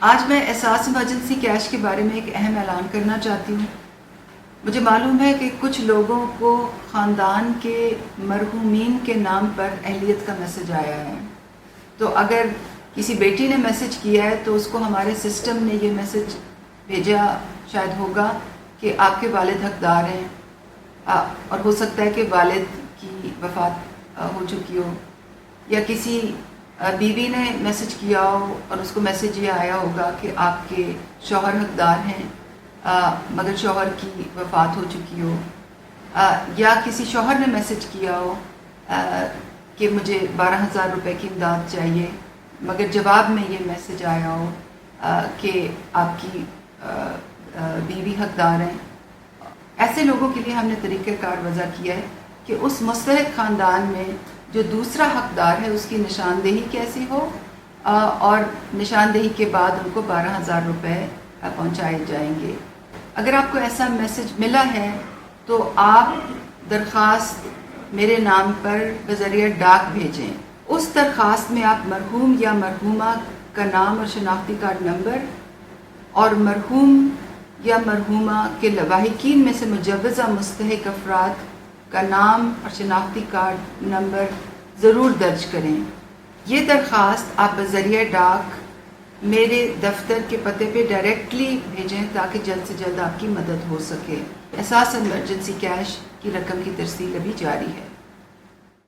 آج میں احساس ایمرجنسی کیش کے بارے میں ایک اہم اعلان کرنا چاہتی ہوں۔ مجھے معلوم ہے کہ کچھ لوگوں کو خاندان کے مرحومین کے نام پر اہلیت کا میسج آیا ہے، تو اگر کسی بیٹی نے میسج کیا ہے تو اس کو ہمارے سسٹم نے یہ میسج بھیجا شاید ہوگا کہ آپ کے والد حقدار ہیں، اور ہو سکتا ہے کہ والد کی وفات ہو چکی ہو، یا کسی بیوی نے میسج کیا ہو اور اس کو میسج یہ آیا ہوگا کہ آپ کے شوہر حقدار ہیں مگر شوہر کی وفات ہو چکی ہو، یا کسی شوہر نے میسج کیا ہو کہ مجھے 12,000 روپے کی امداد چاہیے مگر جواب میں یہ میسج آیا ہو کہ آپ کی بیوی حقدار ہیں۔ ایسے لوگوں کے لیے ہم نے طریقہ کار وضع کیا ہے کہ اس مستحق خاندان میں جو دوسرا حقدار ہے اس کی نشاندہی کیسی ہو، اور نشاندہی کے بعد ان کو 12,000 روپے پہنچائے جائیں گے۔ اگر آپ کو ایسا میسج ملا ہے تو آپ درخواست میرے نام پر بذریعہ ڈاک بھیجیں۔ اس درخواست میں آپ مرحوم یا مرحومہ کا نام اور شناختی کارڈ نمبر اور مرحوم یا مرحومہ کے لواحقین میں سے مجوزہ مستحق افراد کا نام اور شناختی کارڈ نمبر ضرور درج کریں۔ یہ درخواست آپ بذریعہ ڈاک میرے دفتر کے پتے پہ ڈائریکٹلی بھیجیں تاکہ جلد سے جلد آپ کی مدد ہو سکے۔ احساس ایمرجنسی کیش کی رقم کی ترسیل ابھی جاری ہے۔